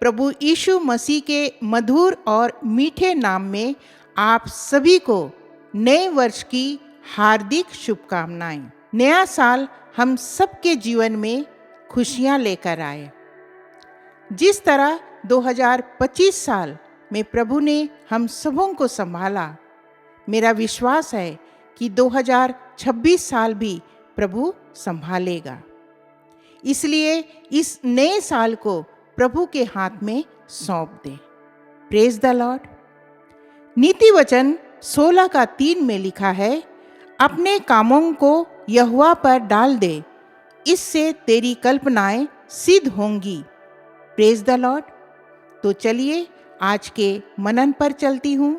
प्रभु यीशु मसीह के मधुर और मीठे नाम में आप सभी को नए वर्ष की हार्दिक शुभकामनाएं। नया साल हम सबके जीवन में खुशियां लेकर आए। जिस तरह 2025 साल में प्रभु ने हम सबों को संभाला, मेरा विश्वास है कि 2026 साल भी प्रभु संभालेगा। इसलिए इस नए साल को प्रभु के हाथ में सौंप दें। Praise the Lord. नीति वचन 16:3 में लिखा है, अपने कामों को यहोवा पर डाल दे, इससे तेरी कल्पनाएं सिद्ध होंगी। Praise the Lord. तो चलिए आज के मनन पर चलती हूँ।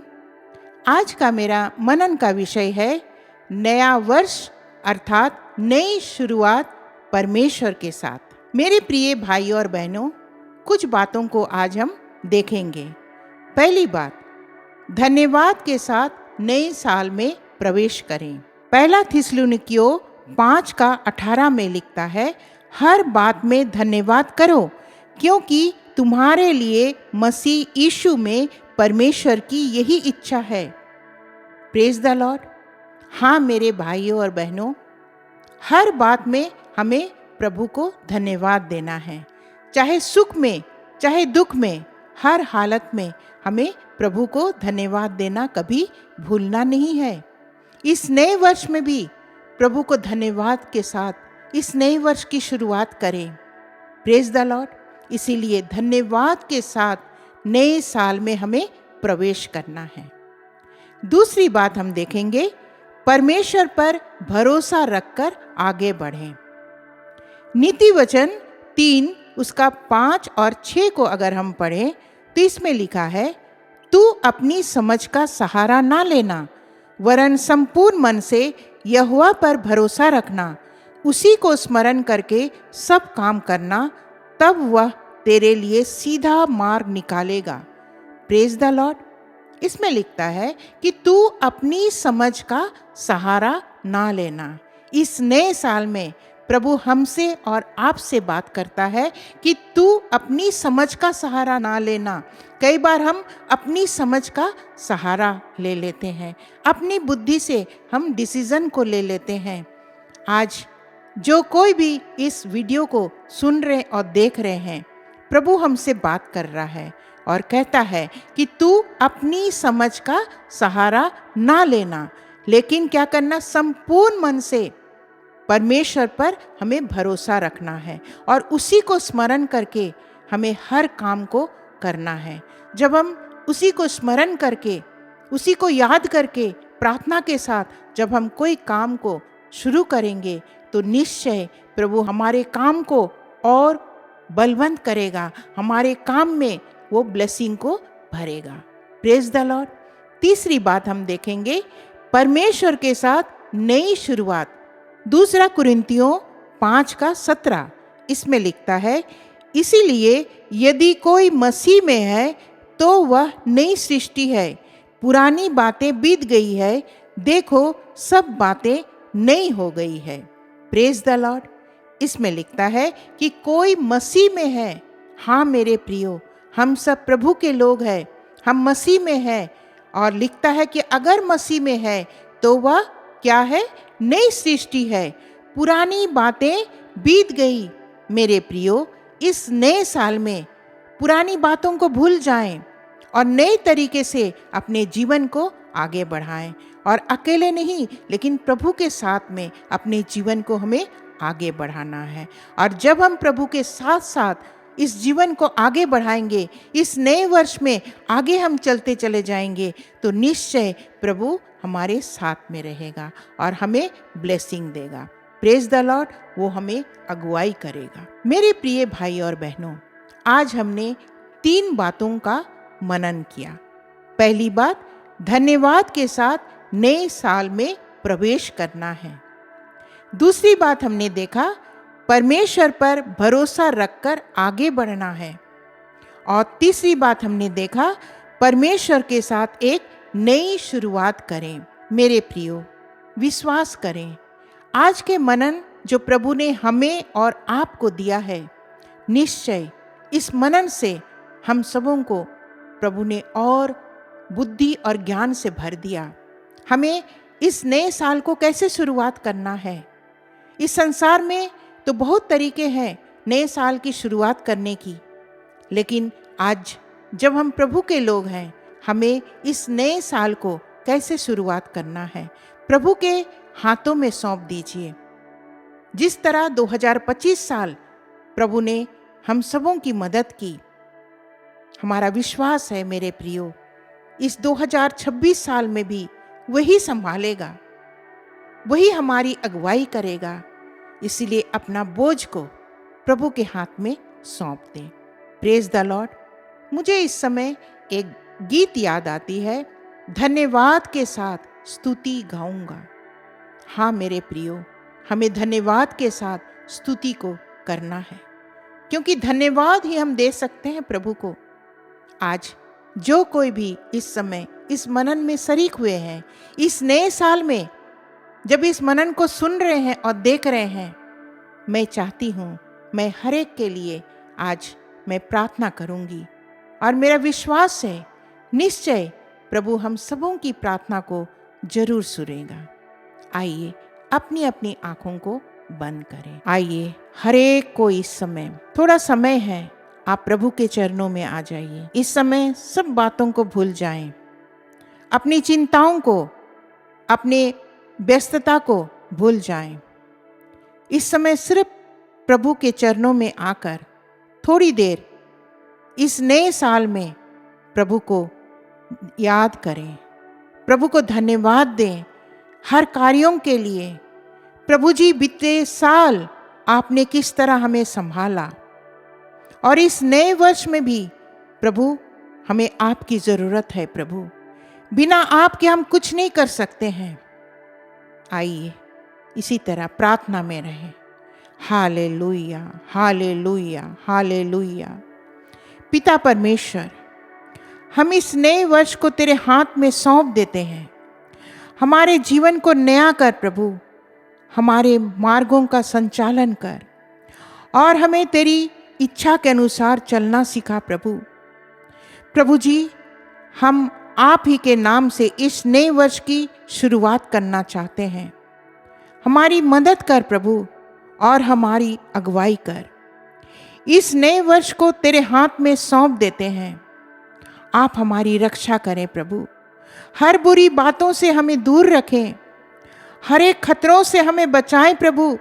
आज का मेरा मनन का विषय है नया वर्ष अर्थात नई शुरुआत परमेश्वर के साथ। मेरे प्रिय भाइयों और बहनों, कुछ बातों को आज हम देखेंगे। पहली बात, धन्यवाद के साथ नए साल में प्रवेश करें। पहला थिस्सलुनीकियों 5:18 में लिखता है, हर बात में धन्यवाद करो, क्योंकि तुम्हारे लिए मसीह यीशु में परमेश्वर की यही इच्छा है। Praise the Lord. हाँ मेरे भाइयों और बहनों, हर बात में हमें प्रभु को धन्यवाद देना है। चाहे सुख में चाहे दुख में, हर हालत में हमें प्रभु को धन्यवाद देना कभी भूलना नहीं है। इस नए वर्ष में भी प्रभु को धन्यवाद के साथ इस नए वर्ष की शुरुआत करें। Praise the Lord. इसीलिए धन्यवाद के साथ नए साल में हमें प्रवेश करना है। दूसरी बात हम देखेंगे, परमेश्वर पर भरोसा रखकर आगे बढ़ें। नीति वचन 3 उसका 5 और 6 को अगर हम पढ़ें तो इसमें लिखा है, तू अपनी समझ का सहारा ना लेना, वरन संपूर्ण मन से यहोवा पर भरोसा रखना, उसी को स्मरण करके सब काम करना, तब वह तेरे लिए सीधा मार्ग निकालेगा। Praise the Lord. इसमें लिखता है कि तू अपनी समझ का सहारा ना लेना। इस नए साल में प्रभु हमसे और आपसे बात करता है कि तू अपनी समझ का सहारा ना लेना। कई बार हम अपनी समझ का सहारा ले लेते हैं, अपनी बुद्धि से हम डिसीजन को ले लेते हैं। आज जो कोई भी इस वीडियो को सुन रहे और देख रहे हैं, प्रभु हमसे बात कर रहा है और कहता है कि तू अपनी समझ का सहारा ना लेना, लेकिन क्या करना, संपूर्ण मन से परमेश्वर पर हमें भरोसा रखना है और उसी को स्मरण करके हमें हर काम को करना है। जब हम उसी को स्मरण करके, उसी को याद करके, प्रार्थना के साथ जब हम कोई काम को शुरू करेंगे, तो निश्चय प्रभु हमारे काम को और बलवंत करेगा, हमारे काम में वो ब्लेसिंग को भरेगा। Praise the Lord. तीसरी बात हम देखेंगे, परमेश्वर के साथ नई शुरुआत। 2 कुरिन्थियों 5:17 इसमें लिखता है, इसीलिए यदि कोई मसीह में है तो वह नई सृष्टि है, पुरानी बातें बीत गई है, देखो सब बातें नई हो गई है। Praise the Lord. इसमें लिखता है कि कोई मसीह में है। हाँ मेरे प्रियो, हम सब प्रभु के लोग हैं, हम मसीह में हैं। और लिखता है कि अगर मसीह में है तो वह क्या है, नई सृष्टि है, पुरानी बातें बीत गई। मेरे प्रियो, इस नए साल में पुरानी बातों को भूल जाएं और नए तरीके से अपने जीवन को आगे बढ़ाएं। और अकेले नहीं, लेकिन प्रभु के साथ में अपने जीवन को हमें आगे बढ़ाना है। और जब हम प्रभु के साथ साथ इस जीवन को आगे बढ़ाएंगे, इस नए वर्ष में आगे हम चलते चले जाएंगे, तो निश्चय प्रभु हमारे साथ में रहेगा और हमें ब्लेसिंग देगा। Praise the Lord. वो हमें अगुवाई करेगा। मेरे प्रिय भाई और बहनों, आज हमने 3 बातों का मनन किया। पहली बात, धन्यवाद के साथ नए साल में प्रवेश करना है। दूसरी बात हमने देखा, परमेश्वर पर भरोसा रखकर आगे बढ़ना है। और तीसरी बात हमने देखा, परमेश्वर के साथ एक नई शुरुआत करें। मेरे प्रियो, विश्वास करें, आज के मनन जो प्रभु ने हमें और आपको दिया है, निश्चय इस मनन से हम सबों को प्रभु ने और बुद्धि और ज्ञान से भर दिया। हमें इस नए साल को कैसे शुरुआत करना है। इस संसार में तो बहुत तरीके हैं नए साल की शुरुआत करने की, लेकिन आज जब हम प्रभु के लोग हैं, हमें इस नए साल को कैसे शुरुआत करना है, प्रभु के हाथों में सौंप दीजिए। जिस तरह 2025 साल प्रभु ने हम सबों की मदद की, हमारा विश्वास है मेरे प्रियो, इस 2026 साल में भी वही संभालेगा, वही हमारी अगुवाई करेगा। इसीलिए अपना बोझ को प्रभु के हाथ में सौंप दें। Praise the Lord. मुझे इस समय एक गीत याद आती है, धन्यवाद के साथ स्तुति गाऊंगा। हाँ मेरे प्रियो, हमें धन्यवाद के साथ स्तुति को करना है, क्योंकि धन्यवाद ही हम दे सकते हैं प्रभु को। आज जो कोई भी इस समय इस मनन में शरीक हुए हैं, इस नए साल में जब इस मनन को सुन रहे हैं और देख रहे हैं, मैं चाहती हूँ मैं हर एक के लिए आज मैं प्रार्थना करूँगी, और मेरा विश्वास है निश्चय प्रभु हम सबों की प्रार्थना को जरूर सुनेगा। आइए अपनी अपनी आंखों को बंद करें। आइए हर एक को इस समय थोड़ा समय है, आप प्रभु के चरणों में आ जाइए। इस समय सब बातों को भूल जाएं, अपनी चिंताओं को, अपने व्यस्तता को भूल जाएं। इस समय सिर्फ प्रभु के चरणों में आकर थोड़ी देर इस नए साल में प्रभु को याद करें, प्रभु को धन्यवाद दें हर कार्यों के लिए। प्रभु जी, बीते साल आपने किस तरह हमें संभाला, और इस नए वर्ष में भी प्रभु हमें आपकी ज़रूरत है। प्रभु, बिना आपके हम कुछ नहीं कर सकते हैं। आइए इसी तरह प्रार्थना में रहें। Hallelujah, hallelujah, hallelujah. पिता परमेश्वर, हम इस नए वर्ष को तेरे हाथ में सौंप देते हैं। हमारे जीवन को नया कर प्रभु, हमारे मार्गों का संचालन कर, और हमें तेरी इच्छा के अनुसार चलना सिखा प्रभु। प्रभु जी, हम आप ही के नाम से इस नए वर्ष की शुरुआत करना चाहते हैं। हमारी मदद कर प्रभु, और हमारी अगुवाई कर। इस नए वर्ष को तेरे हाथ में सौंप देते हैं। आप हमारी रक्षा करें प्रभु, हर बुरी बातों से हमें दूर रखें, हर एक खतरों से हमें बचाएं प्रभु,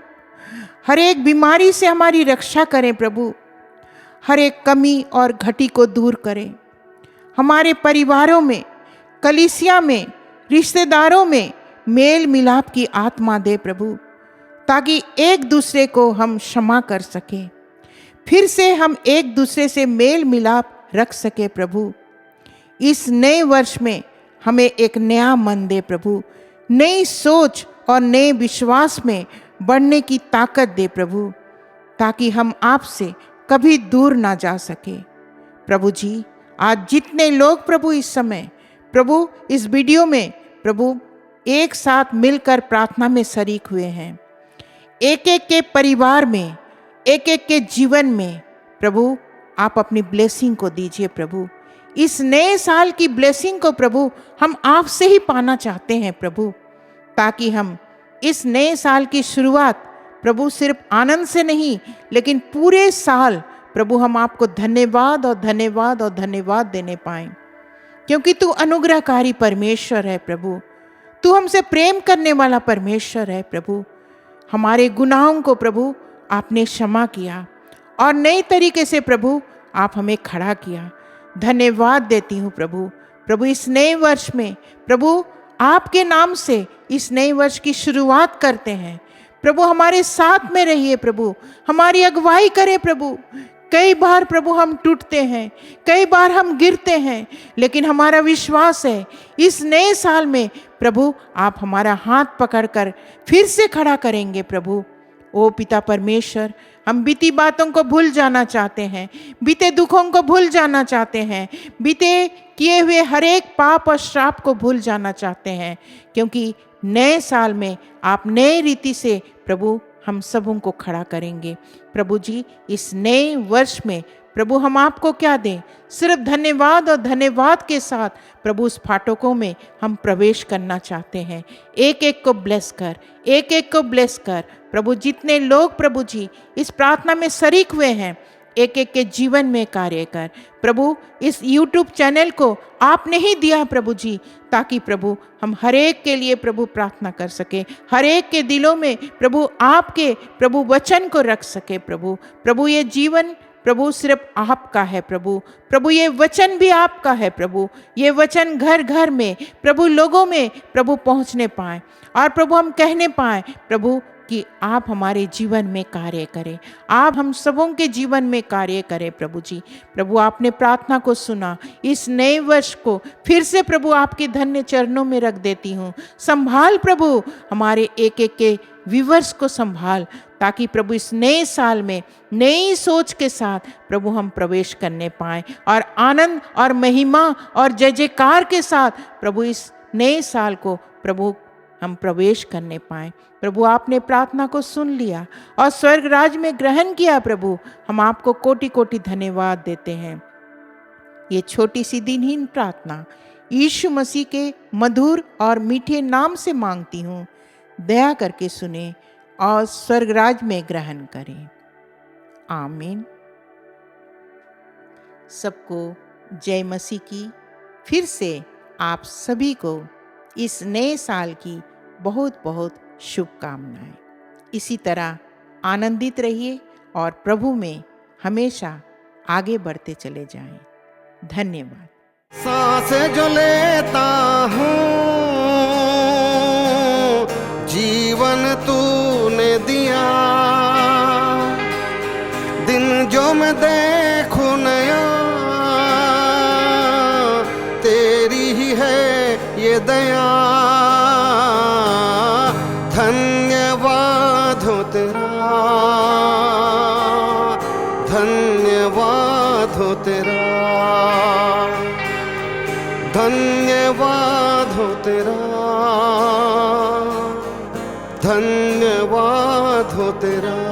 हर एक बीमारी से हमारी रक्षा करें प्रभु, हर एक कमी और घटी को दूर करें। हमारे परिवारों में, कलीसिया में, रिश्तेदारों में मेल मिलाप की आत्मा दे प्रभु, ताकि एक दूसरे को हम क्षमा कर सकें, फिर से हम एक दूसरे से मेल मिलाप रख सके प्रभु। इस नए वर्ष में हमें एक नया मन दे प्रभु, नई सोच और नए विश्वास में बढ़ने की ताकत दे प्रभु, ताकि हम आपसे कभी दूर ना जा सके। प्रभु जी, आज जितने लोग प्रभु इस समय प्रभु इस वीडियो में प्रभु एक साथ मिलकर प्रार्थना में शरीक हुए हैं, एक एक के परिवार में, एक एक के जीवन में प्रभु आप अपनी ब्लेसिंग को दीजिए प्रभु। इस नए साल की ब्लेसिंग को प्रभु हम आपसे ही पाना चाहते हैं प्रभु, ताकि हम इस नए साल की शुरुआत प्रभु सिर्फ आनंद से नहीं, लेकिन पूरे साल प्रभु हम आपको धन्यवाद और धन्यवाद और धन्यवाद देने पाएं, क्योंकि तू अनुग्रहकारी परमेश्वर है प्रभु, तू हमसे प्रेम करने वाला परमेश्वर है प्रभु। हमारे गुनाहों को प्रभु आपने क्षमा किया, और नए तरीके से प्रभु आप हमें खड़ा किया। धन्यवाद देती हूँ प्रभु। प्रभु इस नए वर्ष में प्रभु आपके नाम से इस नए वर्ष की शुरुआत करते हैं। प्रभु हमारे साथ में रहिए प्रभु, हमारी अगुवाई करें प्रभु। कई बार प्रभु हम टूटते हैं, कई बार हम गिरते हैं, लेकिन हमारा विश्वास है इस नए साल में प्रभु आप हमारा हाथ पकड़कर फिर से खड़ा करेंगे प्रभु। ओ पिता परमेश्वर, हम बीती बातों को भूल जाना चाहते हैं, बीते दुखों को भूल जाना चाहते हैं, बीते किए हुए हर एक पाप और श्राप को भूल जाना चाहते हैं, क्योंकि नए साल में आप नए रीति से प्रभु हम सबों को खड़ा करेंगे। प्रभु जी, इस नए वर्ष में प्रभु हम आपको क्या दें, सिर्फ धन्यवाद और धन्यवाद के साथ प्रभु उस फाटकों में हम प्रवेश करना चाहते हैं। एक एक को ब्लेस कर, एक एक को ब्लेस कर प्रभु। जितने लोग प्रभु जी इस प्रार्थना में शरीक हुए हैं, एक एक के जीवन में कार्य कर प्रभु। इस YouTube चैनल को आपने ही दिया प्रभु जी, ताकि प्रभु हम हर एक के लिए प्रभु प्रार्थना कर सके, हर एक के दिलों में प्रभु आपके प्रभु वचन को रख सके प्रभु। प्रभु ये जीवन प्रभु सिर्फ आपका है प्रभु। प्रभु ये वचन भी आपका है प्रभु। ये वचन घर घर में प्रभु लोगों में प्रभु पहुंचने पाए, और प्रभु हम कहने पाए प्रभु कि आप हमारे जीवन में कार्य करें, आप हम सबों के जीवन में कार्य करें प्रभु जी। प्रभु आपने प्रार्थना को सुना, इस नए वर्ष को फिर से प्रभु आपके धन्य चरणों में रख देती हूँ। संभाल प्रभु हमारे एक एक के व्यूअर्स को संभाल, ताकि प्रभु इस नए साल में नई सोच के साथ प्रभु हम प्रवेश करने पाएं, और आनंद और महिमा और जय जयकार के साथ प्रभु इस नए साल को प्रभु हम प्रवेश करने पाएं। प्रभु आपने प्रार्थना को सुन लिया और स्वर्ग राज में ग्रहण किया प्रभु। हम आपको कोटि कोटि धन्यवाद देते हैं। ये छोटी सी दिनहीन प्रार्थना यीशु मसीह के मधुर और मीठे नाम से मांगती हूँ। दया करके सुने और स्वर्ग राज में ग्रहण करें। आमीन। सबको जय मसीह की। फिर से आप सभी को इस नए साल की बहुत बहुत शुभकामनाएं। इसी तरह आनंदित रहिए और प्रभु में हमेशा आगे बढ़ते चले जाएं। धन्यवाद। सांस जो लेता हूँ जीवन तूने दिया, दिन जो मैं देखूं नया तेरी ही है ये दया। धन्यवाद हो तेरा, धन्यवाद हो तेरा, धन्यवाद हो तेरा, धन्यवाद हो तेरा।